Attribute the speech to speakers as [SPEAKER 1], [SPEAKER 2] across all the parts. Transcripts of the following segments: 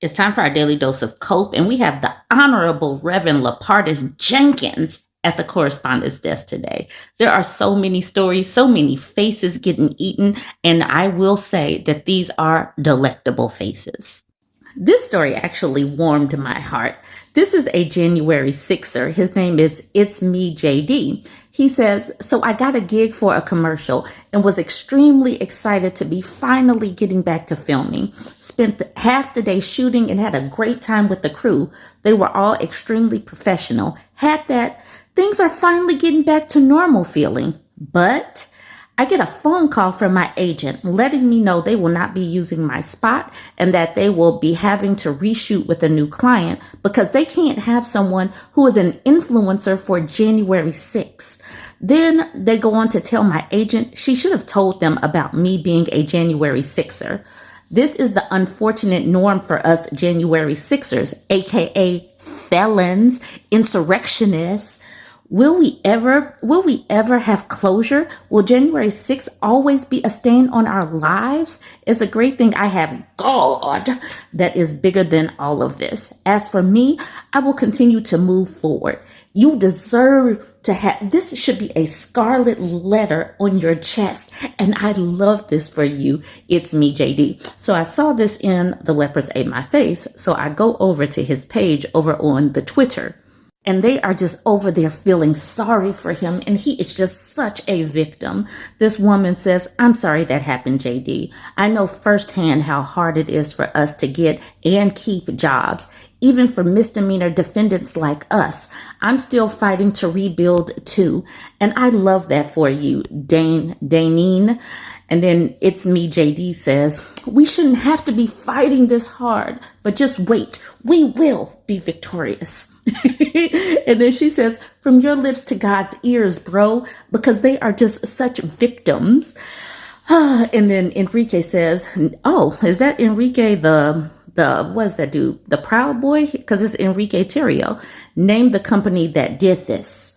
[SPEAKER 1] It's time for our daily dose of cope, and we have the Honorable Reverend Leopards Jenkins at the correspondence desk today. There are so many stories, so many faces getting eaten, and I will say that these are delectable faces. This story actually warmed my heart. This is a January 6er. His name is It's Me JD. He says, so I got a gig for a commercial and was extremely excited to be finally getting back to filming. Spent half the day shooting and had a great time with the crew. They were all extremely professional. Had that things are finally getting back to normal feeling. But I get a phone call from my agent letting me know they will not be using my spot and that they will be having to reshoot with a new client because they can't have someone who is an influencer for January 6th. Then they go on to tell my agent she should have told them about me being a January 6er. This is the unfortunate norm for us January 6ers, aka felons, insurrectionists. Will we ever have closure? Will January 6th always be a stain on our lives? It's a great thing I have God that is bigger than all of this. As for me, I will continue to move forward. You deserve to have, this should be a scarlet letter on your chest. And I love this for you. It's me, JD. So I saw this in The Leopards Ate My Face. So I go over to his page over on the Twitter. And they are just over there feeling sorry for him. And he is just such a victim. This woman says, I'm sorry that happened, JD. I know firsthand how hard it is for us to get and keep jobs, even for misdemeanor defendants like us. I'm still fighting to rebuild too. And I love that for you, Danine. And then It's Me, JD says, we shouldn't have to be fighting this hard, but just wait. We will be victorious. And then she says, from your lips to God's ears, bro, because they are just such victims. And then Enrique says, oh, is that Enrique the what does that do? The Proud Boy? Because it's Enrique Terrio. Name the company that did this.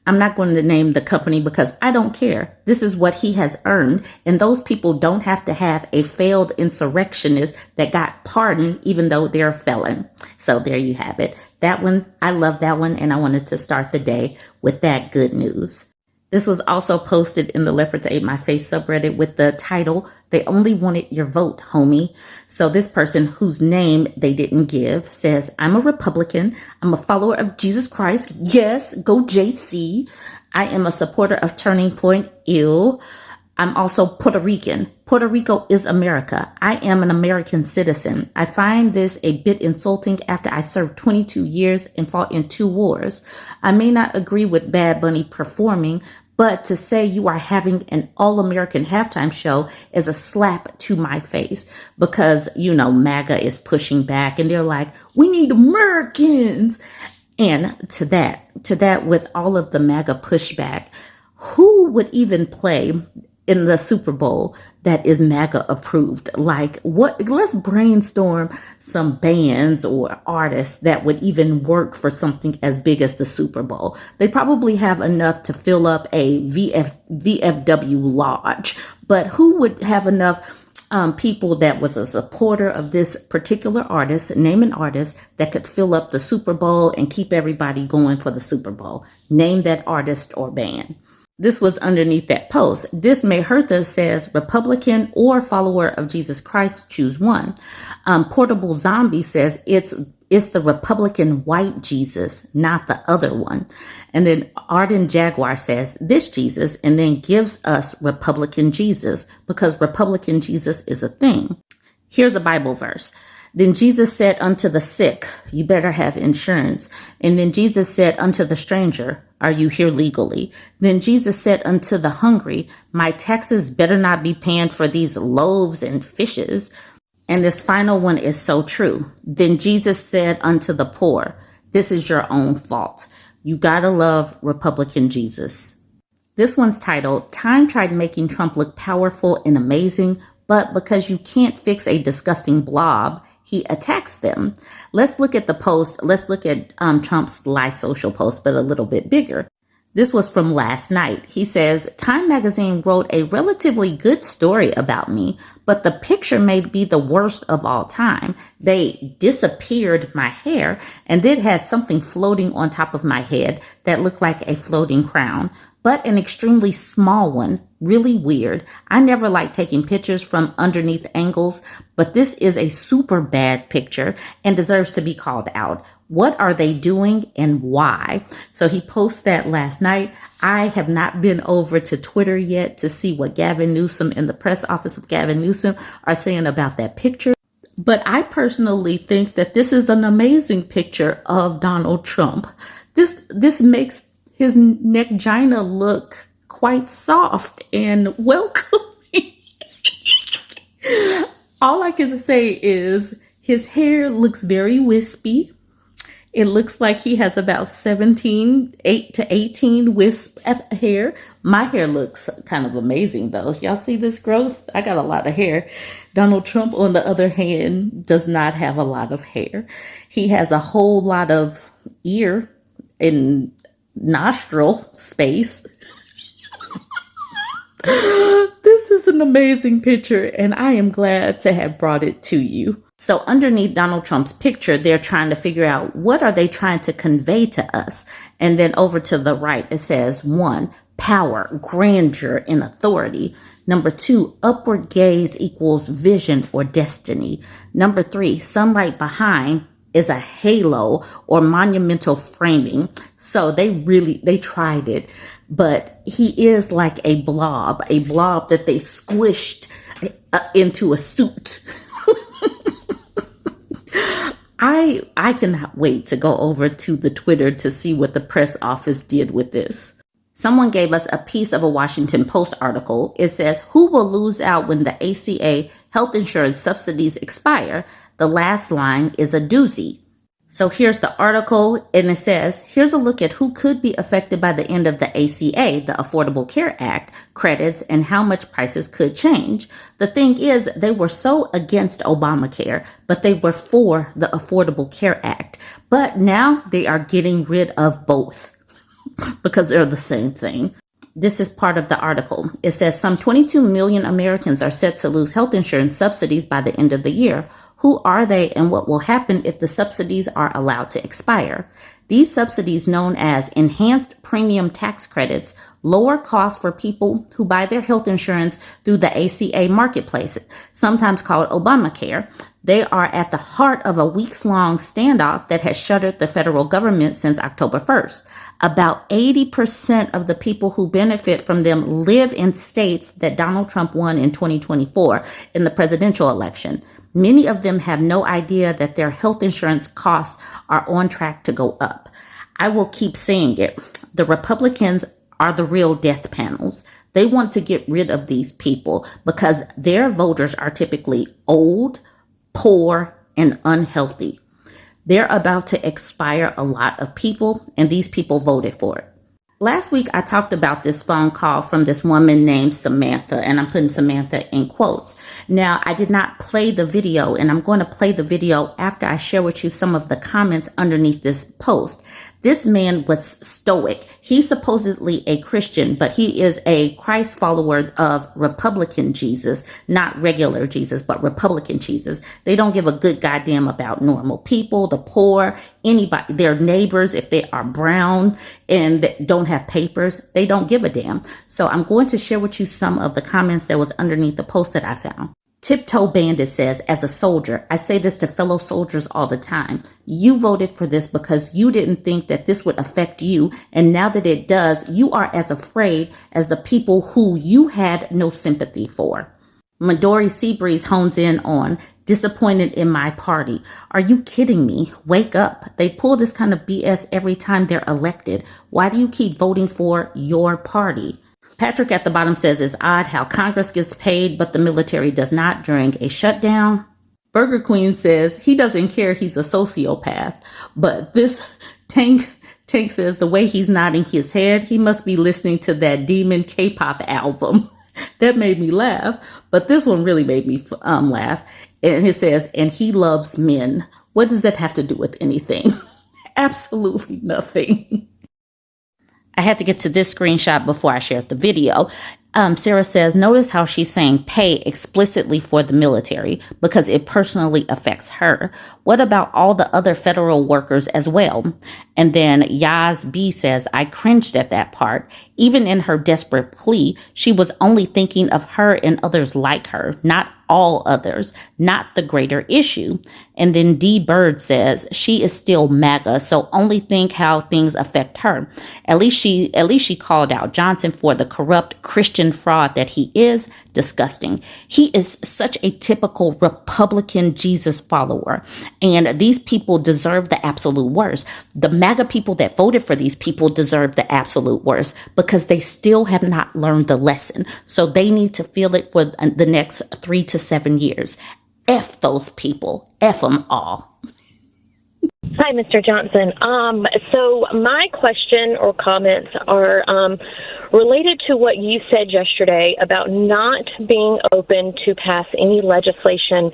[SPEAKER 1] I'm not going to name the company because I don't care. This is what he has earned. And those people don't have to have a failed insurrectionist that got pardoned, even though they're a felon. So there you have it. That one, I love that one. And I wanted to start the day with that good news. This was also posted in the Leopards Ate My Face subreddit with the title, They Only Wanted Your Vote, Homie. So this person whose name they didn't give says, I'm a Republican. I'm a follower of Jesus Christ. Yes, go JC. I am a supporter of Turning Point. Ew. I'm also Puerto Rican. Puerto Rico is America. I am an American citizen. I find this a bit insulting after I served 22 years and fought in 2 wars. I may not agree with Bad Bunny performing, but to say you are having an all-American halftime show is a slap to my face because, you know, MAGA is pushing back and they're like, we need Americans. And to that, with all of the MAGA pushback, who would even play in the Super Bowl that is MAGA approved? Like what? Let's brainstorm some bands or artists that would even work for something as big as the Super Bowl. They probably have enough to fill up a VFW lodge, but who would have enough people that was a supporter of this particular artist, name an artist that could fill up the Super Bowl and keep everybody going for the Super Bowl? Name that artist or band. This was underneath that post. This May Hertha says, Republican or follower of Jesus Christ, choose one. Portable Zombie says it's the Republican white Jesus, not the other one. And then Arden Jaguar says this Jesus and then gives us Republican Jesus because Republican Jesus is a thing. Here's a Bible verse. Then Jesus said unto the sick, you better have insurance. And then Jesus said unto the stranger, are you here legally? Then Jesus said unto the hungry, my taxes better not be paying for these loaves and fishes. And this final one is so true. Then Jesus said unto the poor, this is your own fault. You gotta love Republican Jesus. This one's titled, Time Tried Making Trump Look Powerful and Amazing, but because you can't fix a disgusting blob, he attacks them. Let's look at the post. Let's look at Trump's Lie Social post, but a little bit bigger. This was from last night. He says, Time magazine wrote a relatively good story about me, But the picture may be the worst of all time. They disappeared my hair and then had something floating on top of my head that looked like a floating crown, but an extremely small one, really weird. I never like taking pictures from underneath angles, but this is a super bad picture and deserves to be called out. What are they doing and why? So he posted that last night. I have not been over to Twitter yet to see what Gavin Newsom and the press office of Gavin Newsom are saying about that picture. But I personally think that this is an amazing picture of Donald Trump. This makes his neckgina look quite soft and welcoming. All I can say is his hair looks very wispy. It looks like he has about 8 to 18 wisp of hair. My hair looks kind of amazing, though. Y'all see this growth? I got a lot of hair. Donald Trump, on the other hand, does not have a lot of hair. He has a whole lot of ear and nostril space. This is an amazing picture, and I am glad to have brought it to you. So underneath Donald Trump's picture, they're trying to figure out what are they trying to convey to us. And then over to the right, it says 1, power, grandeur, and authority. Number 2, upward gaze equals vision or destiny. Number 3, sunlight behind is a halo or monumental framing. So they tried it, but he is like a blob that they squished into a suit. I cannot wait to go over to the Twitter to see what the press office did with this. Someone gave us a piece of a Washington Post article. It says, who will lose out when the ACA health insurance subsidies expire? The last line is a doozy. So here's the article, and it says, here's a look at who could be affected by the end of the ACA, the Affordable Care Act, credits, and how much prices could change. The thing is, they were so against Obamacare, but they were for the Affordable Care Act. But now they are getting rid of both because they're the same thing. This is part of the article. It says some 22 million Americans are set to lose health insurance subsidies by the end of the year. Who are they and what will happen if the subsidies are allowed to expire? These subsidies, known as enhanced premium tax credits, lower costs for people who buy their health insurance through the ACA marketplace, sometimes called Obamacare. They are at the heart of a weeks-long standoff that has shuttered the federal government since October 1st. About 80% of the people who benefit from them live in states that Donald Trump won in 2024 in the presidential election. Many of them have no idea that their health insurance costs are on track to go up. I will keep saying it. The Republicans are the real death panels. They want to get rid of these people because their voters are typically old, poor, and unhealthy. They're about to expire a lot of people, and these people voted for it. Last week, I talked about this phone call from this woman named Samantha, and I'm putting Samantha in quotes. Now, I did not play the video, and I'm going to play the video after I share with you some of the comments underneath this post. This man was stoic. He's supposedly a Christian, but he is a Christ follower of Republican Jesus, not regular Jesus, but Republican Jesus. They don't give a good goddamn about normal people, the poor, anybody, their neighbors, if they are brown and don't have papers, they don't give a damn. So I'm going to share with you some of the comments that was underneath the post that I found. Tiptoe Bandit says, as a soldier, I say this to fellow soldiers all the time. You voted for this because you didn't think that this would affect you. And now that it does, you are as afraid as the people who you had no sympathy for. Midori Seabreeze hones in on disappointed in my party. Are you kidding me? Wake up. They pull this kind of BS every time they're elected. Why do you keep voting for your party? Patrick at the bottom says, it's odd how Congress gets paid, but the military does not during a shutdown. Burger Queen says he doesn't care, he's a sociopath. But this Tank says the way he's nodding his head, he must be listening to that demon K-pop album. That made me laugh. But this one really made me laugh. And it says, and he loves men. What does that have to do with anything? Absolutely nothing. I had to get to this screenshot before I shared the video. Sarah says, notice how she's saying pay explicitly for the military because it personally affects her. What about all the other federal workers as well? And then Yaz B says, I cringed at that part. Even in her desperate plea, she was only thinking of her and others like her, not all others, not the greater issue. And then D Bird says she is still MAGA, so only think how things affect her. At least she called out Johnson for the corrupt Christian fraud that he is. Disgusting. He is such a typical Republican Jesus follower, and these people deserve the absolute worst. The MAGA people that voted for these people deserve the absolute worst because they still have not learned the lesson. So they need to feel it for the next 3 to 7 years. F those people. F them all.
[SPEAKER 2] Hi, Mr. Johnson. So my question or comments are related to what you said yesterday about not being open to pass any legislation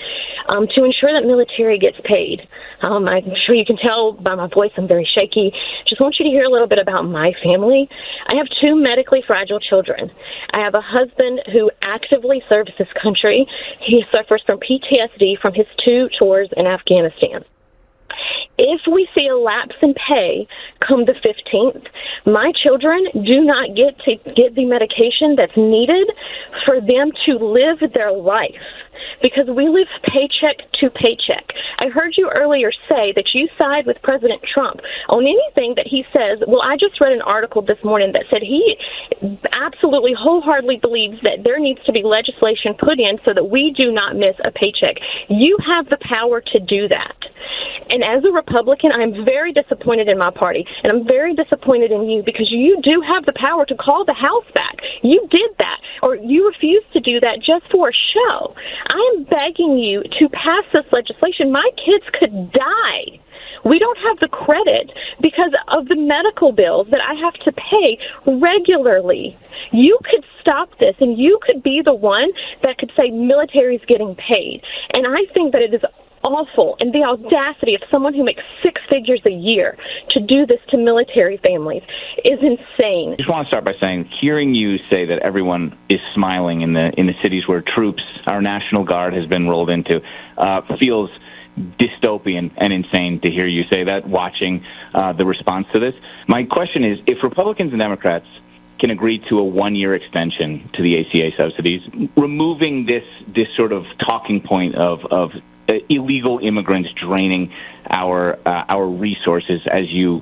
[SPEAKER 2] to ensure that military gets paid. I'm sure you can tell by my voice I'm very shaky. Just want you to hear a little bit about my family. I have 2 medically fragile children. I have a husband who actively serves this country. He suffers from PTSD from his 2 tours in Afghanistan. If we see a lapse in pay come the 15th, my children do not get to get the medication that's needed for them to live their life because we live paycheck to paycheck. I heard you earlier say that you side with President Trump on anything that he says. Well, I just read an article this morning that said he absolutely wholeheartedly believes that there needs to be legislation put in so that we do not miss a paycheck. You have the power to do that. And as a Republican, I'm very disappointed in my party, and I'm very disappointed in you because you do have the power to call the House back. You did that, or you refused to do that just for a show. I am begging you to pass this legislation. My kids could die. We don't have the credit because of the medical bills that I have to pay regularly. You could stop this, and you could be the one that could say military is getting paid. And I think that it is awful, and the audacity of someone who makes 6 figures a year to do this to military families is insane.
[SPEAKER 3] I just want to start by saying, hearing you say that everyone is smiling in the cities where troops, our National Guard has been rolled into, feels dystopian and insane to hear you say that, watching the response to this. My question is, if Republicans and Democrats can agree to a 1-year extension to the ACA subsidies, removing this sort of talking point of illegal immigrants draining our resources as you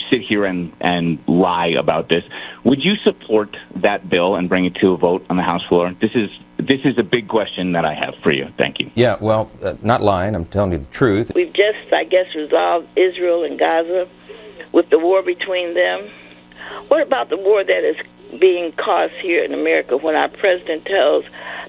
[SPEAKER 3] sit here and lie about this, would you support that bill and bring it to a vote on the House floor? This is a big question that I have for you. Thank you.
[SPEAKER 4] Yeah, well, not lying. I'm telling you the truth.
[SPEAKER 5] We've just, I guess, resolved Israel and Gaza with the war between them. What about the war that is being caused here in America when our president tells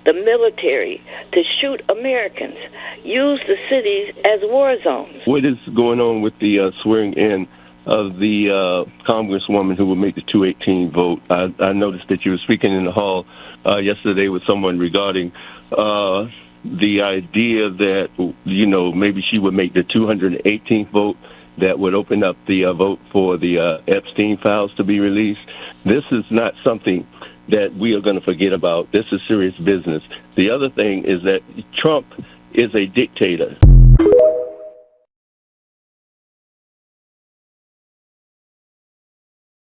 [SPEAKER 5] the military to shoot Americans, use the cities as war zones?
[SPEAKER 6] What is going on with the swearing in of the congresswoman who will make the 218 vote? I noticed that you were speaking in the hall yesterday with someone regarding the idea that, maybe she would make the 218th vote that would open up the vote for the Epstein files to be released. This is not something that we are going to forget about. This is serious business. The other thing is that Trump is a dictator.